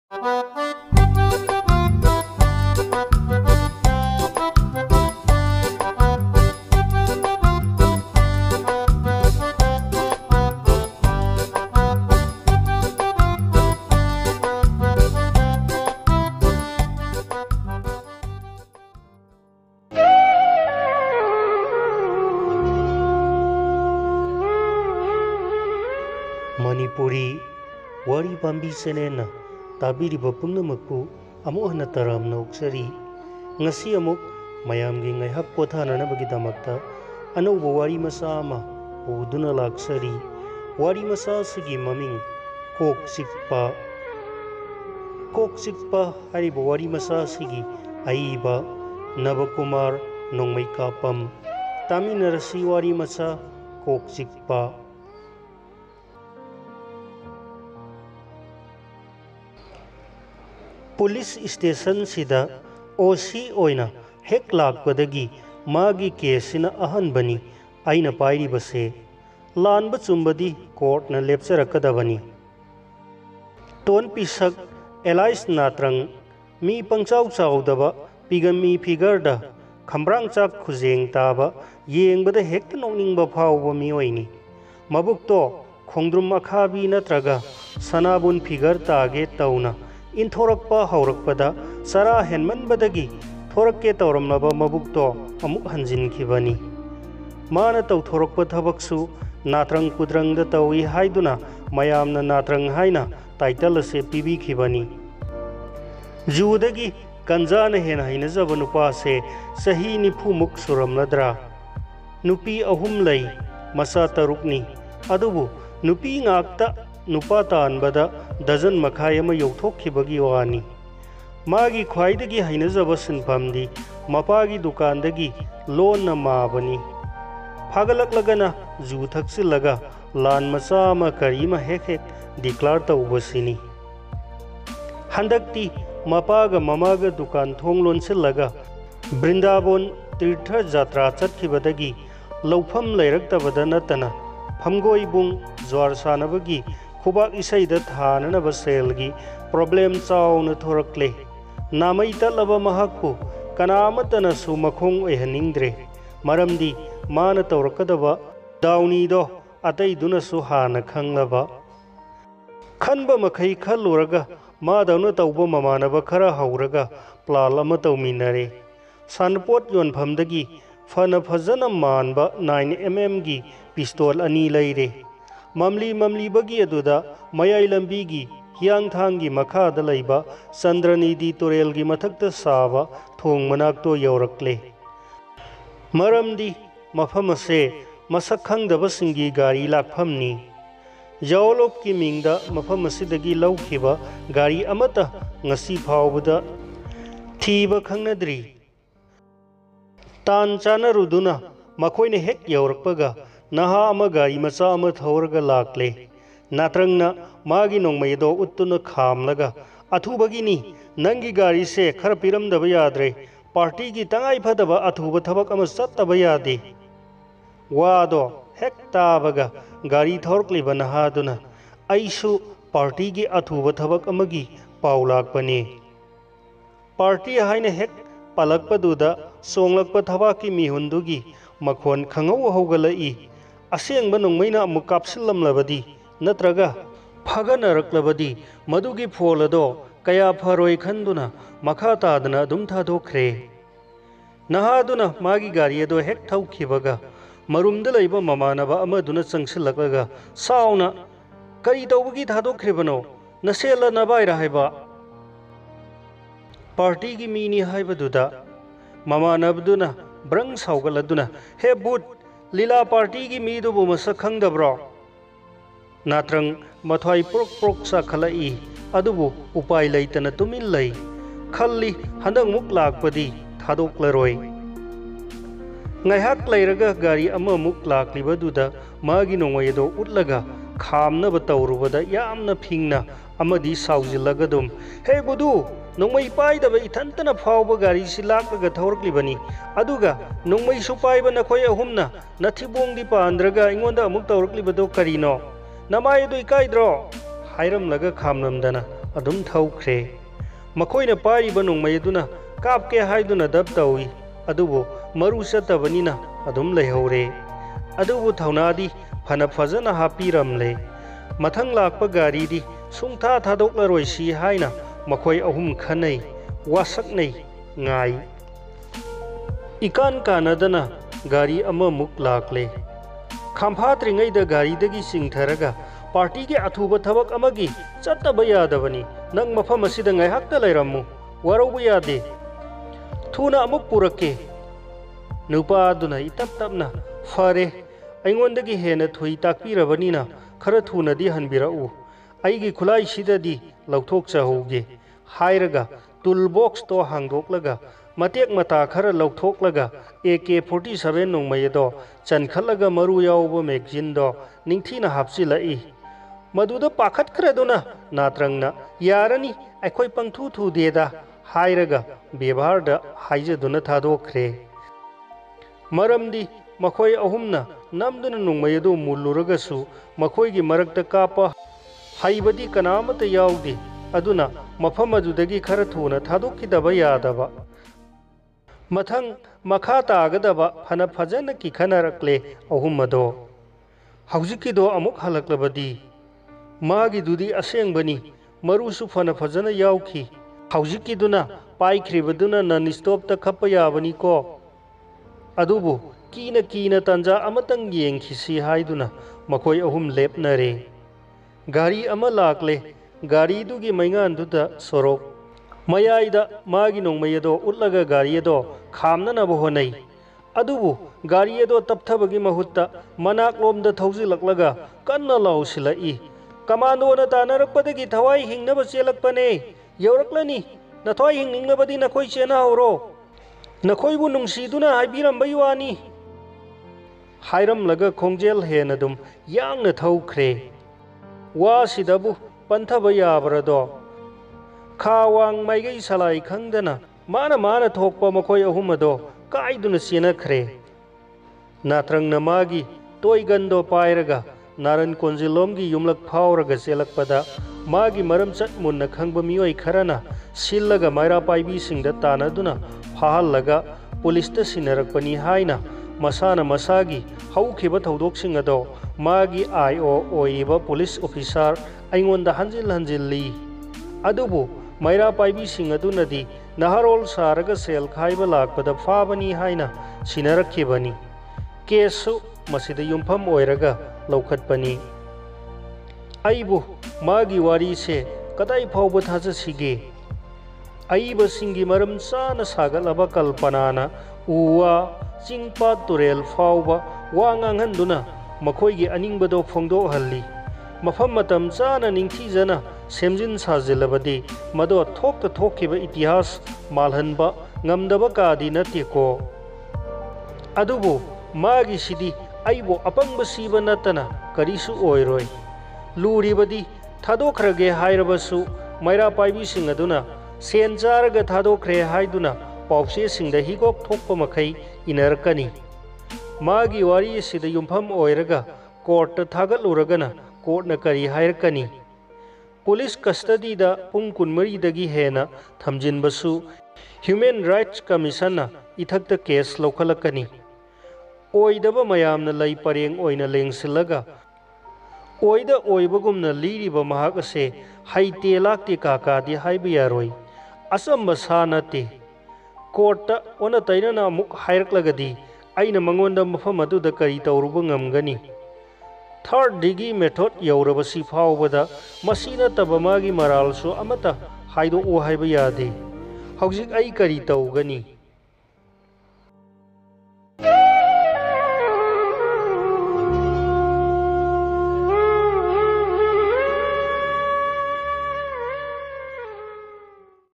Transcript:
Manipuri wari pambi senena tabiriba pumnamakpu amuk hana taramna uksari ngasi amuk mayamgi ngaihak pothananabagidamagta anauba wari masa ama uduna laksari wari masa sigi maming kok sikpa hariba wari masa sigi aiba Navakumar nongmai kapam taminarasi wari masa kok sikpa. Police station सिदा ओसी ओइना हेक लाकपदगी मागी केसिना अहनबनी आइना पाइरिबसे लानब चुम्बदी कोर्टना लेप्चरकदबनी tone पिसक alias Natung मी पंचाउ चाउदबा pigmy फिगरदा खम्ब्रांग चाक खुजेंग ताबा येंगबदा हेक्ता नोकनिंगबा फावबा मिओइनी मबुक्तो खोंद्रुम अखाबी नत्रगा सनाबुन figure तागे तौना इंथोरक्पा हौरक्पदा सरा हेनमनबदगी थोरक्के तौरमनबा मबुक्तो अमुक हंजिनखिबनी माना तौथोरक्पा थबकसु Natung कुद्रंगदा तौई हाइदुना मयामना Natung हाइना title असे पिबिखिबनी जुदगी कंजाना हेन हाइनजब नुपासे सही निफुमुक सुरमलद्रा नुपी अहुम लई मसा तरुकनी अदुबु नुपी ngakta नुपा तानबदा डजन मखाय अमा यौथोखिबगी वानी मागी ख्वाइदगी हाइनजब सिनफमदी मपागी दुकानदगी लोन माबनी फागलकलगना जू थक्सिलगा लान मचा अमा करीमा हेक हेक डिक्लार तौबसिनी हंदक्ति मपागा ममागा दुकान थोंग लोनसिलगा बृंदावन तीर्थ यात्रा चटखिबदगी लौफम लैरक्तबदा नतना फमगोइबुंग ज्वार सानबगी खुबाक इसैदा थाननब सेलगी प्रॉब्लम चाउना थोरक्ले नामई तलब महकपु कनामतनसु मखोंग ओइहनिंग्द्रे मरमदी माना तौरकदबा दाउनीदो अतैदुनसु हाना खंगलबा खनबा मखै खलुरगा मादौना तौबा ममानबा खरा हौरगा प्लाल अमा तौमिनरे सानपोट योनफमदगी फना फजना मानबा 9mm गी पिस्तौल अनि लैरे ममली बगी अदुदा मयाई लंबीगी हियांगथांगी मखादा लैबा चंद्रनिधि तुरेलगी मथक्ता साबा थोंग मनाक्तो यौरक्ले मरमदी मफम असे मसक खंगदबसिंगी गारी लाकफमनी यावलोप की मिंगदा मफम असिदगी लौखिबा गारी अमता ngasi फावबदा थीबा खंगनद्री तान चानरुदुना मखोइने हेक यौरकपगा नहा अमा गारी मचा अमा थौरगा लाकले नात्रंगना मागी नोंगमयदो उत्तुना खामलगा अथुबगिनी नंगी गारी से खर पिरमदबा याद्रे पार्टी की तंगाई फदबा अथुबा थबक अमा चत्तबा यादे वादो हेक ताबगा गारी थौरक्लिबा नहादुना अइसु पार्टी की अथुबा थबक अमगी पाउ लाकपने पार्टी हाइना हेक पलकपदुदा सोंगलकपा थबाकी मिहुंदुगी मखोन खंगौ हौगलई असेंग नोंमैना अमुक कापसिलमलबदी नत्रगा फगनरक्लबदी मदुगी फोलदो कया फरोय खंदुना मखा तादना अदुम थादोखरे नहादुना मागी गारी अदो हेक थौखिबगा मरुमदा लैबा ममानबा अमदुना चंगसिलकगा साउना करी तौबगी थादोखरेबनो नसेला नबाइरा हाइबा पार्टी की मीनी हाइबदुदा ममानबदुना ब्रंग साउगलदुना हे बुट लीला पार्टी की मीदुबु मसक खंगदब्रो नात्रंग मथवाई प्रोक प्रोक साखलई अदुबु उपाय लैतना तुमिल लई खल्ली हंदक मुक लाकपदी थादोक्लरोय ngaihak lairaga gari ama muk laklibaduda magi nongaydo utlaga khamnaba tawrubada yamna phingna amadi saujilagadum he budu nongmai paidaba ithantana phawba gari silakaga thawraklibani aduga nongmai su paiba nakhoi ahumna nathibongdi pandraga ingonda amuk tawraklibado karino namai du ikaidro hairam laga khamnamdana अदुम थौख्रे मखोइना पारिबा नोंमै अदुना कापके हाइदुना दब तौई अदुबो मरु चतबनिना अदुम लेहौरे अदुबो थौनादी फना फजना हापीरमले मथंग लाकपा गारीदी सुंथा थादोक्लरोइसी हाइना मखोइ अहुम खनै वासकनै ngai ikan kanadana gari ama muk lakle khamphatringai da gari dagi singtharaga party ge athuba thabak amagi chattaba yadabani nang mafam asida ngai hakta lairammu warauba yade thuna amuk purakke nupa aduna itap tapna fare aingondagi hena thui takpirabani na khara thuna di hanbirau aigi khulai sidadi lauthok chahoge hairaga toolbox to hangdoklaga matek mata khara lauthokलाga AK47 nongmai do chankhalaga maru yawba magazine do ningthina hapchilai maduda pakhat khraduna natrangna yarani akhoi pangthu thu deda hairaga bebhar da haijaduna thadokre maramdi makhoi ahumna namduna nongmai do muluraga su makhoi gi marakta kapa haibadi kanamata yawdi aduna mafam adudagi khara thuna thadokidaba yadaba मथंग मखा तागदबा फना फजन की खनरकले अहुमदो हौजिकिदो अमुक हलकलबदी मागी दुदी असेंगबनी मरुसु फना फजन याउखी हौजिकिदुना पाइख्रिबदुना none stop त खप याबनी को अदुबु कीना कीना तंजा अमतंग येंखिसी हाइदुना मखोय अहुम लेपनरे गाड़ी अमा लाकले गाड़ी दुगी मैंगानदुदा सोरोक मयाइदा मागी नोंमयदो उल्लगा गाड़ीदो खामननब होनै अदुबु गाड़ीदो तपथबगी महुत्ता मनाकलोमदा थौजिलक्लगा कन्ना लाउसिलाई कमांडोना तानरकपदगी थवाई हिंगनब चेलकपने यौरक्लनी नथवाई हिंगनिंगबदी नखोई चेना हौरो नखोइबु नुंसीदुना हाइबिरमबई वानी हाइरमलगा खोंजेल हेनदुम यांगना थौख्रे वासिदबु पंथब याबरदो खावांग माइगई सलाई खंगदना माना थोकपा मखोय अहुमदो काइदुना चेनखरे नात्रंगना मागी तोयगंदो पायरगा नारन कोंजिलोमगी युमलक फावरगा चेलकपदा मागी मरम चट मुन्ना खंगबा मियोय खरना सिल्लगा मायरा पाइबी सिंगदा तानदुना फाहल्लगा पुलिसता सिनरकपनी हाइना मसाना मसागी हौखिबा थौदोकसिंग अदो मागी IO ओइबा पुलिस ऑफिसर आइंगोंदा हंजिल हंजिल्ली अदुबु मैरा पाइबी सिंह अदुनदी नहरोल सारगा सेल खाइबा लाकपदा फाबनी हाइना सिनरखिबनी केसु मसिदा युमफम ओइरगा लौखतपनी आइबु मागी वारी से कदाई फाउबा थाजसिगे आइबा सिंगी मरम चाना सागलबा कल्पनाना उवा चिंगपा तुरेल फाउबा वांगांगहंदुना मखोइगी अनिंगबदो फोंदोहल्ली मफम मतम चाना निंगथीजना सेमजिन साजिलबदी मदो थोक थोकिबा इतिहास मालहनबा ngamdaba kaadi natiko adubu magi sidi aibo apangba siba natana karisu oiroi luribadi thadokhrage hairabasu maira paibi sing aduna sen jaraga thadokre haiduna pause singda higok thokpa makhai inarkani magi wari sida yumpham oiraga court thagaluragana court na kari hairkani police custody दा पुंग कुनमरी दगी हेना थमजिनबसु human rights commission इथक्ता case लौखलकनी ओइदबा मयामना लई परेंग ओइना लेंगसिलगा ओइदा ओइबगुमना लीरिबा महाक असे हाइते लाक्ते काकादि हाइबा यारोइ Assam सानते court ओना तैनना मुक हाइरकलगदी आइना मंगोंदा मफम अदुदा करी तौरुबा ngamgani third degree method यौरबसी फावबदा मसीना तबमागी मरालसु अमता हाइदो ओ हाइबा यादे हौजिक आई करी तौगनी